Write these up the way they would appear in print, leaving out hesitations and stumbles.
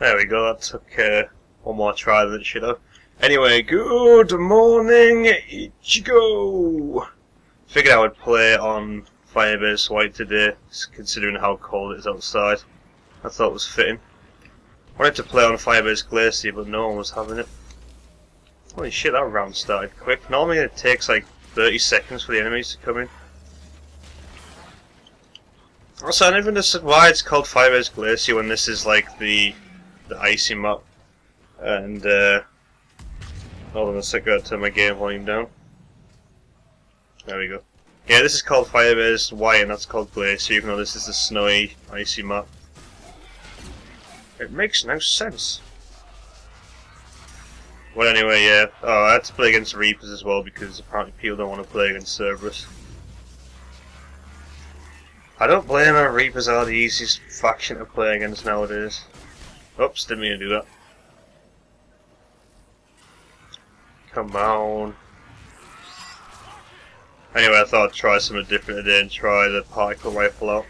There we go, that took one more try than it should have. Anyway, good morning, Ichigo! Figured I would play on Firebase White today, considering how cold it is outside. I thought it was fitting. I wanted to play on Firebase Glacier, but no one was having it. Holy shit, that round started quick. Normally it takes like 30 seconds for the enemies to come in. Also, I never understood why it's called Firebase Glacier when this is like the icy map. And hold on a sec, gotta turn my game volume down. There we go. Yeah, this is called Firebase White and that's called Glacier, even though this is the snowy, icy map. It makes no sense. Well, anyway, yeah. Oh, I had to play against Reapers as well because apparently people don't want to play against Cerberus. I don't blame them. Reapers are the easiest faction to play against nowadays. Oops, didn't mean to do that. Come on. Anyway, I thought I'd try something different today and try the particle rifle out.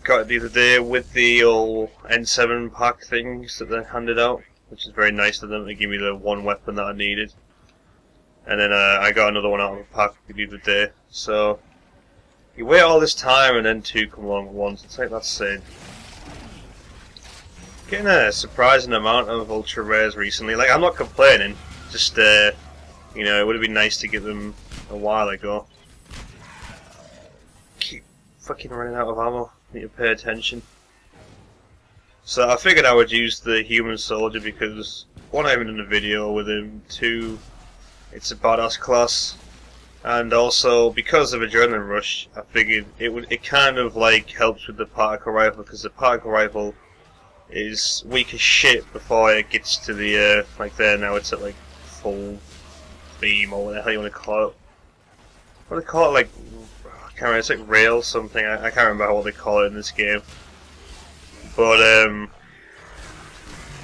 Got it the other day with the old N7 pack things that they handed out, which is very nice of them to give me the one weapon that I needed. And then I got another one out of the pack the other day. So you wait all this time and then two come along at once. It's like that's insane. Getting a surprising amount of ultra rares recently. Like, I'm not complaining. Just you know, it would have been nice to get them a while ago. Keep fucking running out of ammo. Need to pay attention. So I figured I would use the human soldier because one, I haven't done a video with him. Two, it's a badass class. And also because of Adrenaline Rush, I figured it kind of like helps with the particle rifle because the particle rifle is weak as shit before it gets to the like there now it's at like full beam or what the hell you want to call it. What do they call it? Like I can't remember. It's like rail something. I can't remember what they call it in this game. But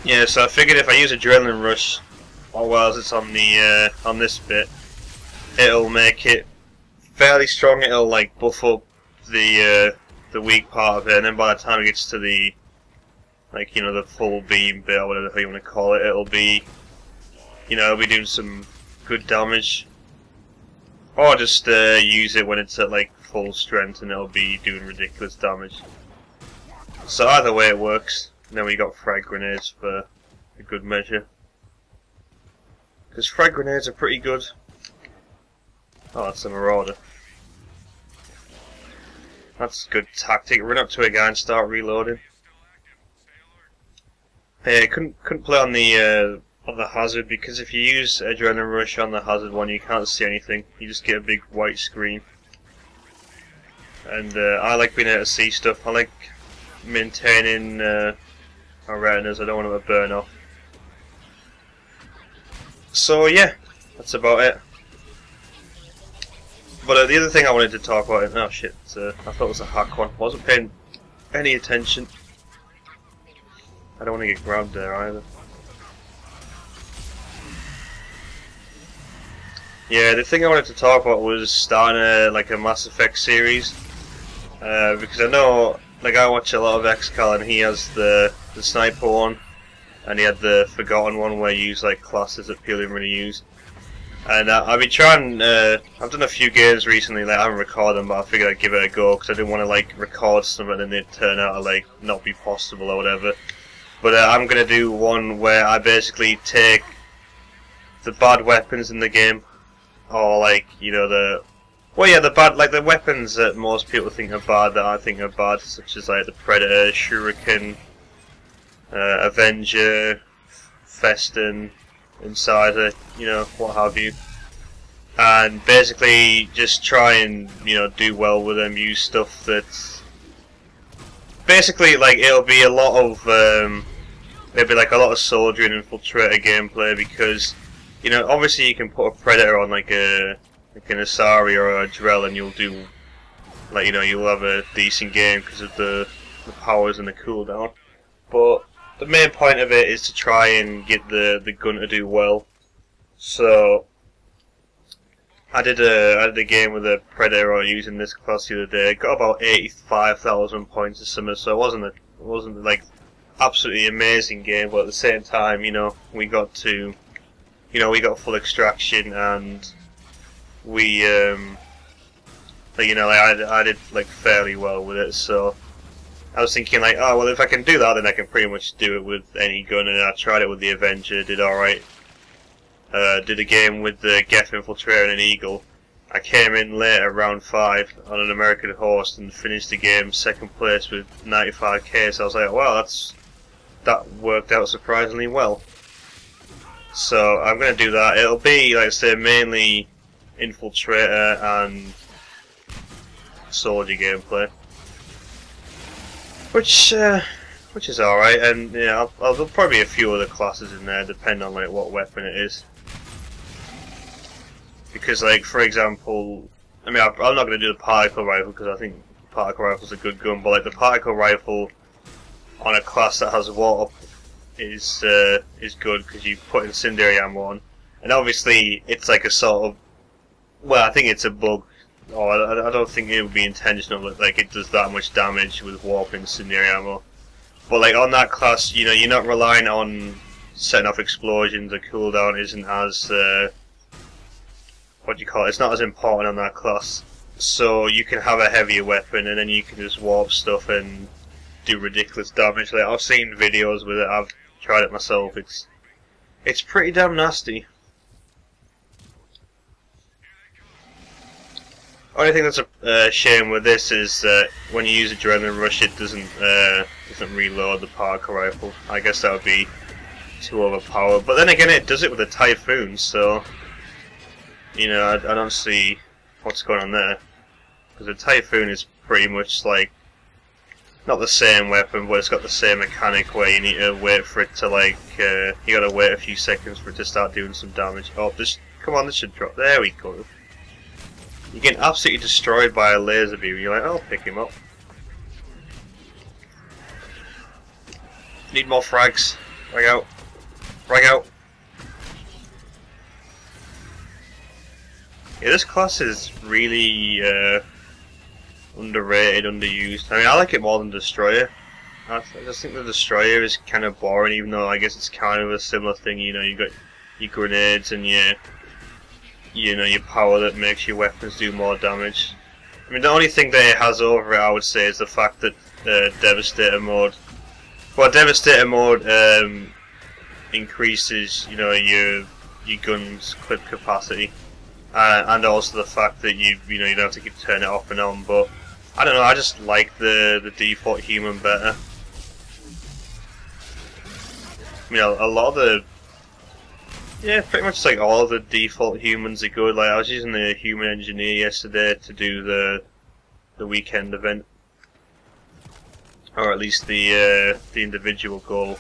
yeah. So I figured if I use Adrenaline Rush, or while it's on the on this bit, it'll make it fairly strong. It'll like buff up the weak part of it, and then by the time it gets to the like, you know, the full beam bit or whatever you want to call it, it'll be, you know, it'll be doing some good damage. Or just use it when it's at like full strength and it'll be doing ridiculous damage. So either way it works. And then we got frag grenades for a good measure. Because frag grenades are pretty good. Oh, that's a marauder. That's a good tactic. Run up to a guy and start reloading. Yeah, couldn't play on the hazard because if you use Adrenaline Rush on the hazard one, you can't see anything. You just get a big white screen. And I like being able to see stuff. I like maintaining our retinas. I don't want them to burn off. So yeah, that's about it. But the other thing I wanted to talk about, oh shit, I thought it was a hack one. Wasn't paying any attention. I don't want to get grabbed there either. Yeah, the thing I wanted to talk about was starting like a Mass Effect series. Because I know, like I watch a lot of XCal and he has the sniper one. And he had the Forgotten one where you use like classes that people didn't really use. And I've been trying, I've done a few games recently, like I haven't recorded them, but I figured I'd give it a go because I didn't want to like record something and then they'd turn out to like not be possible or whatever. But I'm gonna do one where I basically take the bad weapons in the game, or like, you know, the bad, like the weapons that most people think are bad that I think are bad, such as like the Predator, Shuriken, Avenger, Festin, Insider, you know, what have you. And basically just try and, you know, do well with them, use stuff that's basically like it'll be a lot of it'll be like a lot of soldier and infiltrator gameplay because, you know, obviously you can put a Predator on like an Asari or a Drell and you'll do, like, you know, you'll have a decent game because of the powers and the cooldown. But the main point of it is to try and get the gun to do well. So I did a game with a Predator using this class the other day. Got about 85,000 points or something, so it wasn't like absolutely amazing game, but at the same time, we got to, we got full extraction, and we, I did like fairly well with it. So I was thinking like, oh well, if I can do that, then I can pretty much do it with any gun. And I tried it with the Avenger, did alright. Did a game with the Geth Infiltrator and an Eagle. I came in later, round 5, on an American Horse and finished the game 2nd place with 95k. So I was like, wow, that worked out surprisingly well. So I'm going to do that. It'll be, like I say, mainly Infiltrator and Soldier gameplay, which is alright. And yeah, there'll probably be a few other classes in there, depending on like what weapon it is. Because, like, for example, I mean, I'm not going to do the particle rifle because I think the particle rifle's a good gun, but like the particle rifle on a class that has water is good because you put incendiary ammo on, and obviously it's like a sort of, well, I think it's a bug, or I don't think it would be intentional that like it does that much damage with warp incendiary ammo. But like on that class, you're not relying on setting off explosions. The cooldown isn't as what do you call it? It's not as important on that class, so you can have a heavier weapon and then you can just warp stuff and do ridiculous damage. Like I've seen videos with it, I've tried it myself. It's pretty damn nasty. Only thing that's a shame with this is that when you use Adrenaline Rush, it doesn't reload the particle rifle. I guess that would be too overpowered. But then again, it does it with a Typhoon, so I don't see what's going on there. Because the Typhoon is pretty much like not the same weapon, but it's got the same mechanic where you need to wait for it to like you gotta wait a few seconds for it to start doing some damage. Oh, come on, this should drop. There we go. You're getting absolutely destroyed by a laser beam. You're like, I'll pick him up. Need more frags. Frag out. Frag out. Yeah, this class is really underrated, underused. I mean, I like it more than Destroyer. I just think the Destroyer is kind of boring, even though I guess it's kind of a similar thing. You got your grenades and your power that makes your weapons do more damage. I mean, the only thing that it has over it, I would say, is the fact that Devastator mode. Well, Devastator mode increases, your gun's clip capacity, and also the fact that you don't have to keep turning it off and on. But I don't know, I just like the default human better. I mean, a lot of the pretty much like all of the default humans are good. Like I was using the human engineer yesterday to do the weekend event, or at least the individual goal,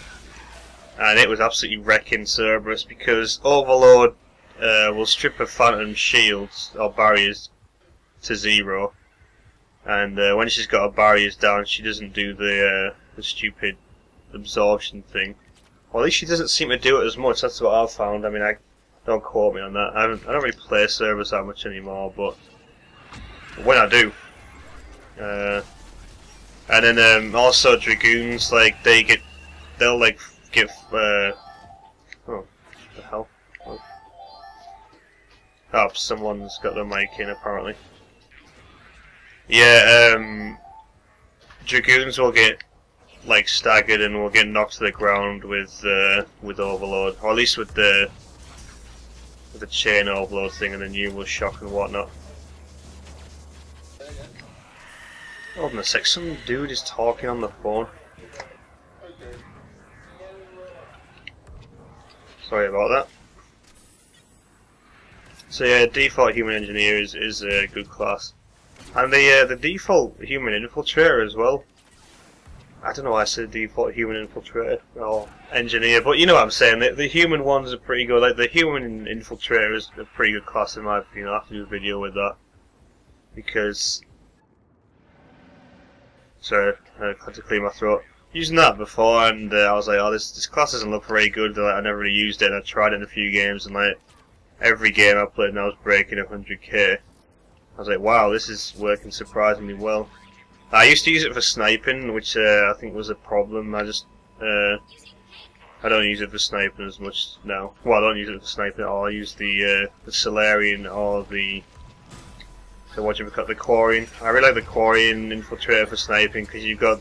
and it was absolutely wrecking Cerberus because Overload will strip her Phantom shields or barriers to 0, and when she's got her barriers down, she doesn't do the stupid absorption thing. Well, at least she doesn't seem to do it as much. That's what I've found. I mean, don't quote me on that. I don't really play Cerberus that much anymore, but when I do, and then also Dragoons, like they'll get oh, what the hell? Oh, someone's got their mic in apparently. Yeah, Dragoons will get like staggered and will get knocked to the ground with Overload, or at least with the chain Overload thing and the numerous shock and whatnot. Hold on a sec, some dude is talking on the phone. Sorry about that. So yeah, default human engineer is a good class, and the default human infiltrator as well. I don't know why I said default human infiltrator or engineer, but you know what I'm saying. The human ones are pretty good. Like the human infiltrator is a pretty good class in my opinion. I'll have to do a video with that because. Sorry, I had to clear my throat. Using that before, and I was like, oh, this class doesn't look very good. Like, I never really used it, and I tried it in a few games, and like every game I played, and I was breaking 100k. I was like, wow, this is working surprisingly well. I used to use it for sniping, which I think was a problem. I just I don't use it for sniping as much now. Well, I don't use it for sniping at all. I use the Solarian or the what do you call it, the Quarian. I really like the Quarian Infiltrator for sniping because you've got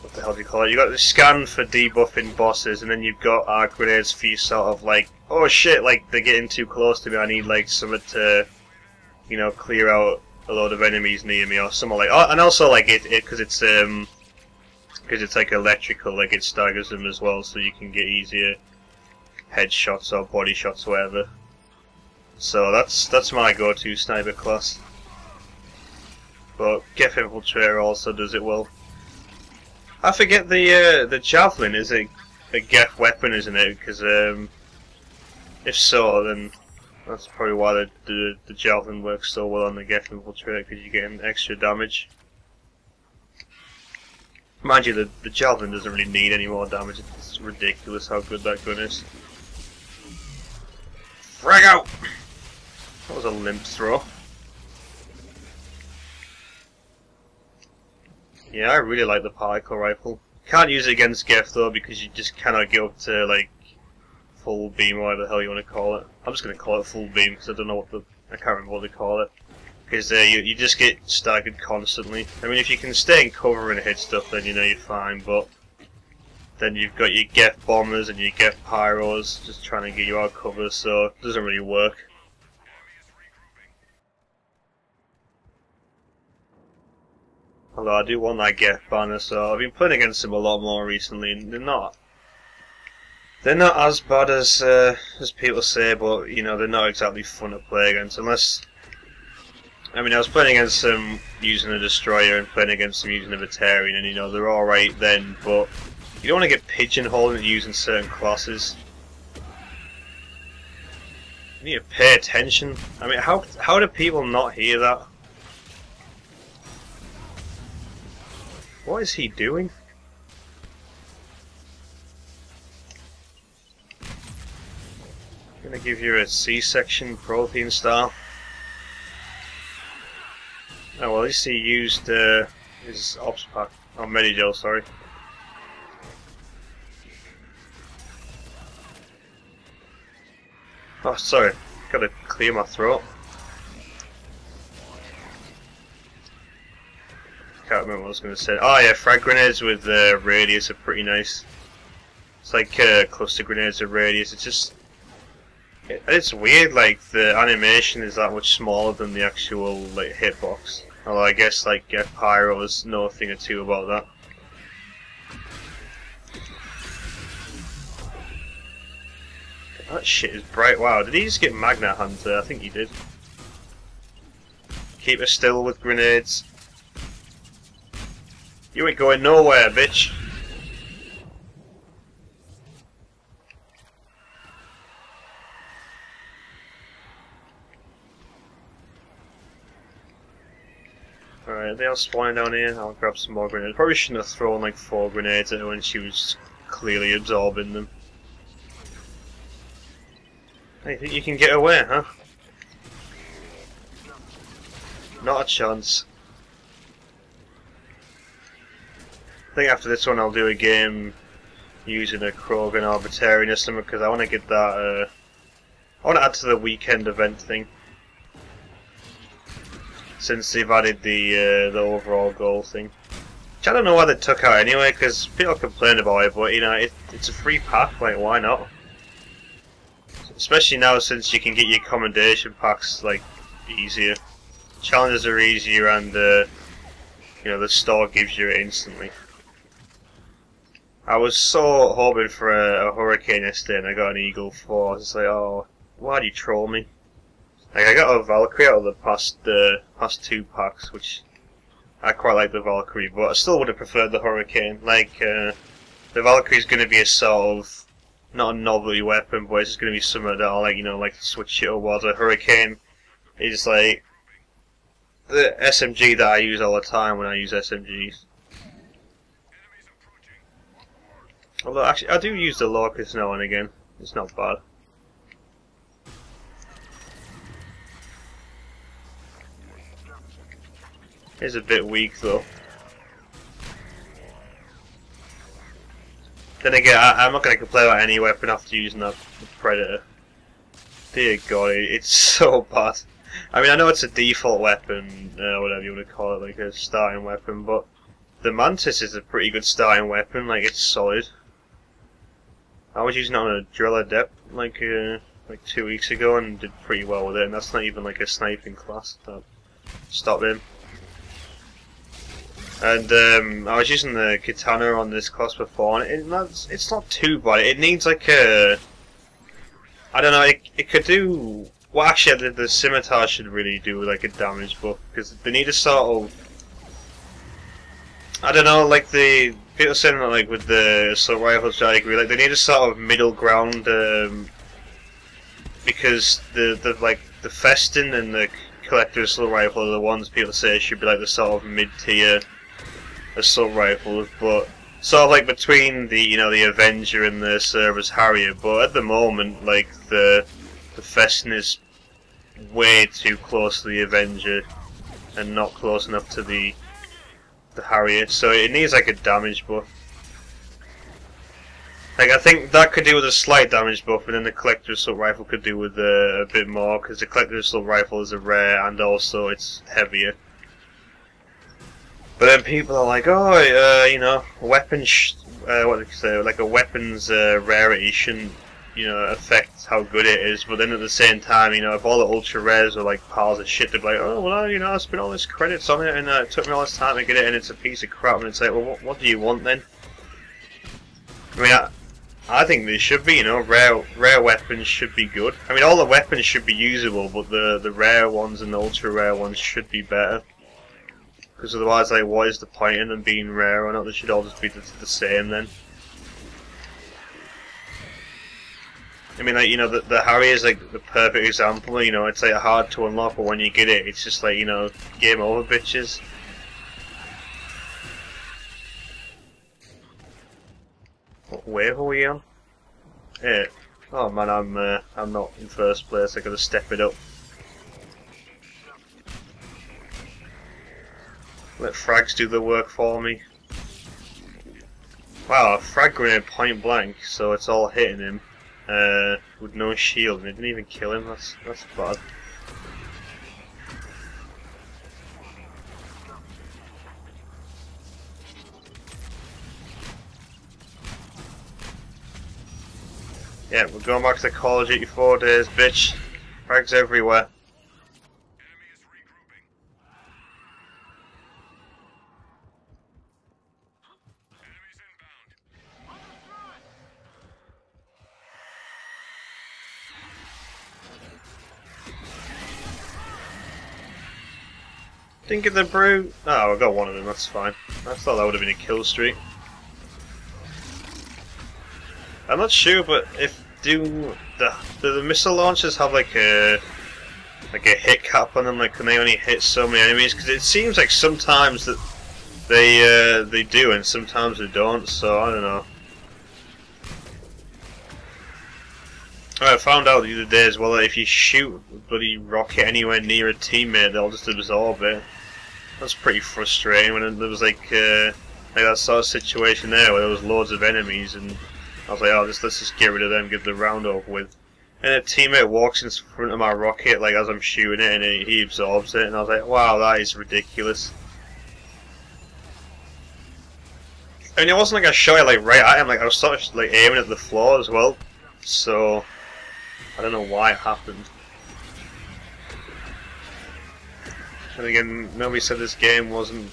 what the hell do you call it? You got the scan for debuffing bosses, and then you've got arc grenades for you sort of like, oh shit, like they're getting too close to me. I need like something to, you know, clear out a load of enemies near me or something like. Oh, and also like it because it's like electrical, like it staggers them as well, so you can get easier headshots or body shots or whatever. So that's my go-to sniper class. But Geth Infiltrator also does it well. I forget the Javelin is a Geth weapon, isn't it? Because if so, then that's probably why the Javelin works so well on the Geth Infiltrator, because you're getting extra damage. Mind you, the Javelin doesn't really need any more damage. It's ridiculous how good that gun is. Frag out! That was a limp throw. Yeah, I really like the particle rifle. Can't use it against Geth though, because you just cannot get up to like full beam or whatever the hell you want to call it. I'm just going to call it full beam because I don't know I can't remember what they call it. Because you just get staggered constantly. I mean, if you can stay in cover and hit stuff, then you know you're fine, but then you've got your Geth bombers and your Geth pyros just trying to get you out of cover, so it doesn't really work. Although I do want that Geth banner, so I've been playing against them a lot more recently, and they're not as bad as people say, but you know, they're not exactly fun to play against unless. I mean, I was playing against them using a destroyer and playing against them using a Batarian, and you know, they're alright then, but you don't want to get pigeonholed into using certain classes. You need to pay attention. I mean, how do people not hear that? What is he doing? I'm gonna give you a C-section protein star. Oh well, at least he used his ops pack. Oh, Medigel, sorry. Oh, sorry. Gotta clear my throat. Can't remember what I was going to say. Oh yeah, frag grenades with radius are pretty nice. It's like cluster grenades with radius. It's weird. Like the animation is that much smaller than the actual like hitbox. Although I guess like Geth Pyros know a thing or two about that. That shit is bright. Wow, did he just get Magnet Hunter? I think he did. Keep her still with grenades. You ain't going nowhere, bitch. Alright, they all spawning down here. I'll grab some more grenades. Probably shouldn't have thrown like 4 grenades at her when she was clearly absorbing them. Hey, you think you can get away, huh? Not a chance. I think after this one I'll do a game using a Krogan or Batarian or something, because I want to get that, I want to add to the weekend event thing. Since they've added the overall goal thing. Which I don't know why they took out anyway, because people complain about it, but you know, it's a free pack, like why not? Especially now since you can get your commendation packs like easier. Challenges are easier and you know, the store gives you it instantly. I was so hoping for a Hurricane yesterday and I got an Eagle 4. I was just like, oh, why do you troll me? Like I got a Valkyrie out of the past 2 packs, which I quite like the Valkyrie, but I still would have preferred the Hurricane. Like the Valkyrie is going to be a sort of not a novelty weapon, but it's just going to be something that I'll like, you know, like switch it towards. A Hurricane is like the SMG that I use all the time when I use SMGs. Although actually I do use the Locust now and again. It's not bad. It's a bit weak though. Then again, I'm not going to complain about any weapon after using that Predator. Dear God, it's so bad. I mean, I know it's a default weapon, whatever you want to call it, like a starting weapon, but the Mantis is a pretty good starting weapon, like it's solid. I was using it on a Drill Adept like 2 weeks ago and did pretty well with it, and that's not even like a sniping class that stopped him. And I was using the Katana on this class before, and it's not too bad. It needs like a... I don't know, it could do... Well, actually, the Scimitar should really do like a damage buff, because they need a sort of... I don't know, like the... People saying that like with the assault rifles, I agree, like they need a sort of middle ground, because the Festin and the Collector assault rifle are the ones people say should be like the sort of mid-tier assault rifles, but sort of like between the the Avenger and the Cerberus Harrier. But at the moment, like the Festin is way too close to the Avenger and not close enough to the Harrier, so it needs like a damage buff. Like I think that could do with a slight damage buff, and then the Collector assault rifle could do with a bit more, because the Collector assault rifle is a rare and also it's heavier. But then people are like, oh, weapons, what do you say, like a weapon's rarity shouldn't, affect how good it is. But then at the same time, if all the ultra rares are like piles of shit, they're like, oh, well, I spent all this credits on it, and it took me all this time to get it, and it's a piece of crap. And it's like, well, what do you want then? I mean, I think they should be, rare weapons should be good. I mean, all the weapons should be usable, but the rare ones and the ultra rare ones should be better. Because otherwise, like, what is the point in them being rare or not? They should all just be the same then. I mean, like, the Harrier is like the perfect example. It's like hard to unlock, but when you get it, it's just like, game over, bitches. What wave are we on? Yeah. Oh man, I'm not in first place. I gotta step it up. Let frags do the work for me. Wow, a frag grenade point blank, so it's all hitting him with no shield, and it didn't even kill him. That's bad. Yeah, we're going back to Call of Duty 4 days, bitch. Frags everywhere. Didn't get the Brute. Oh, I got one of them, that's fine. I thought that would have been a kill streak. I'm not sure, but if do the missile launchers have like a hit cap on them? Like, can they only hit so many enemies? Because it seems like sometimes that they do, and sometimes they don't. So I don't know. I found out the other day as well that if you shoot a bloody rocket anywhere near a teammate, they'll just absorb it. That's pretty frustrating when there was like that sort of situation there where there was loads of enemies, and I was like, oh, let's just get rid of them, get the round over with. And a teammate walks in front of my rocket like as I'm shooting it, and he absorbs it, and I was like, wow, that is ridiculous. I mean, it wasn't like I shot it like right at him, like I was sort of like aiming at the floor as well. So I don't know why it happened. And again, nobody said this game wasn't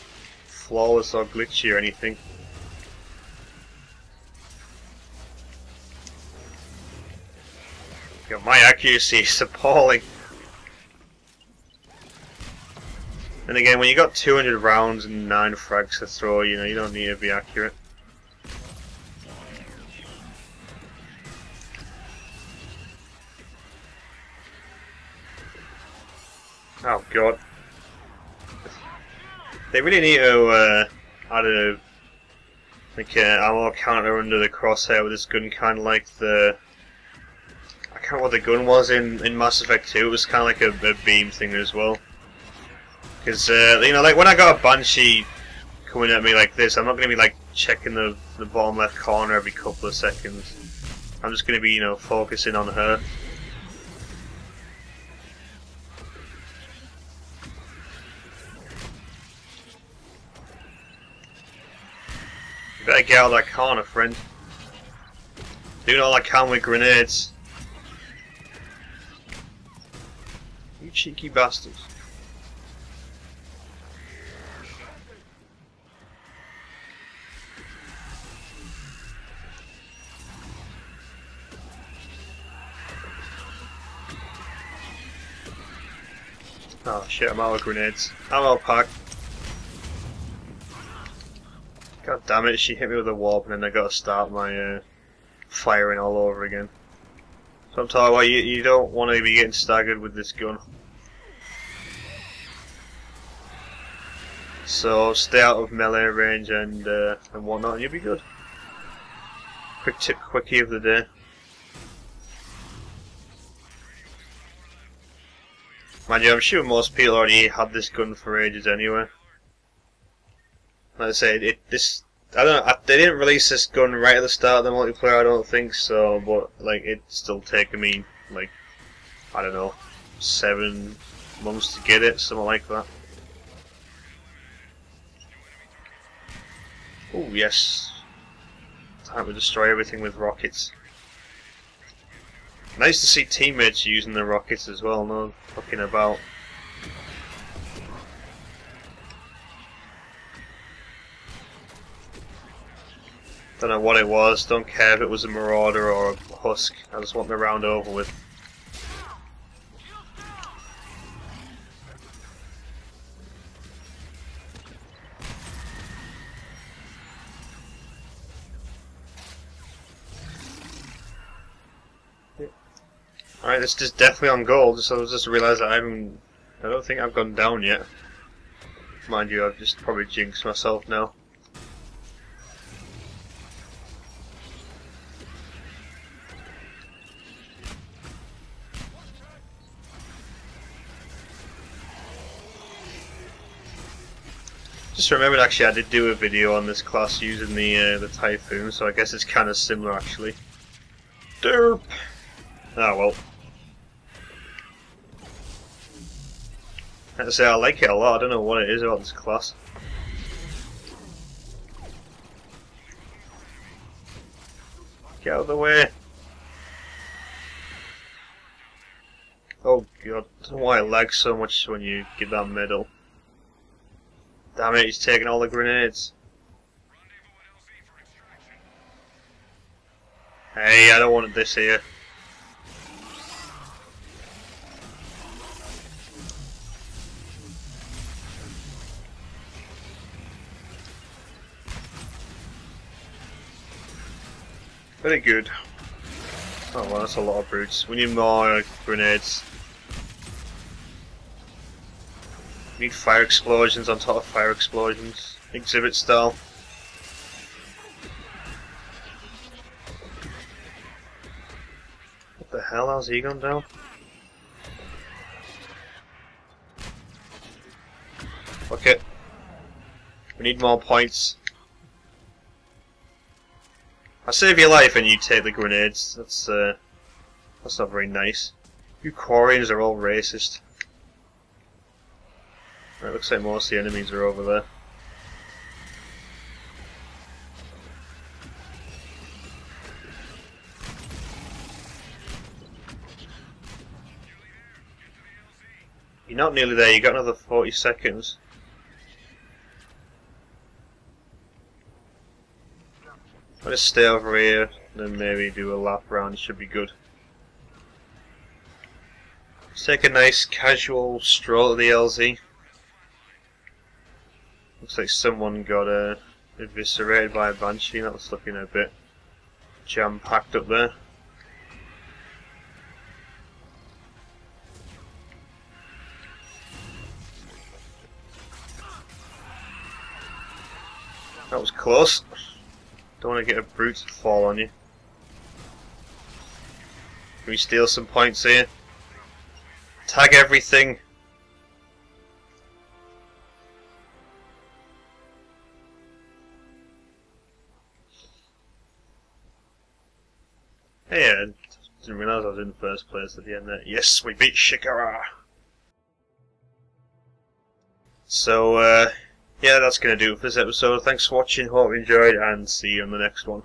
flawless or glitchy or anything. God, my accuracy is appalling. And again, when you got 200 rounds and 9 frags to throw, you don't need to be accurate. Oh god. They really need to add a ammo counter under the crosshair with this gun, kind of like the... I can't remember what the gun was in Mass Effect 2. It was kind of like a beam thing as well. Because, like when I got a Banshee coming at me like this, I'm not going to be like checking the bottom left corner every couple of seconds. I'm just going to be, you know, focusing on her. You better get out of that corner, friend. Doing all I can with grenades. You cheeky bastards. Oh shit, I'm out of grenades. I'm out of pack. God damn it, she hit me with a warp and then I gotta start my firing all over again. So I'm talking about, you don't want to be getting staggered with this gun. So stay out of melee range and whatnot and you'll be good. Quick tip, quickie of the day. Mind you, I'm sure most people already had this gun for ages anyway. Like I say, I don't know, they didn't release this gun right at the start of the multiplayer, I don't think so, but like it's still taken me like, I don't know, 7 months to get it, something like that. Oh yes, time to destroy everything with rockets. Nice to see teammates using the rockets as well, no fucking about. Don't know what it was, don't care if it was a Marauder or a Husk, I just want the round over with. Alright, this is definitely on gold, so I just realised that I don't think I've gone down yet. Mind you, I've just probably jinxed myself now. Just remembered actually I did do a video on this class using the Typhoon, so I guess it's kind of similar actually. Derp! Ah well. I have to say I like it a lot, I don't know what it is about this class. Get out of the way! Oh god, I don't know why it lags so much when you get that medal. Damn it, he's taking all the grenades. Hey, I don't want this here. Very good. Oh well, that's a lot of brutes. We need more grenades. We need fire explosions on top of fire explosions. Exhibit style. What the hell? How's he gone down? Fuck it. We need more points. I save your life and you take the grenades. That's not very nice. You Quarians are all racist. Right, looks like most of the enemies are over there. You're not nearly there, you got another 40 seconds. I'll just stay over here, then maybe do a lap round, it should be good. Let's take a nice casual stroll to the LZ. Looks like someone got eviscerated by a Banshee, that was looking a bit jam-packed up there. That was close. Don't want to get a brute to fall on you. Can we steal some points here? Tag everything. Hey, I didn't realise I was in the first place at the end there. Yes, we beat Shikara! So, yeah, that's going to do it for this episode. Thanks for watching, hope you enjoyed, and see you on the next one.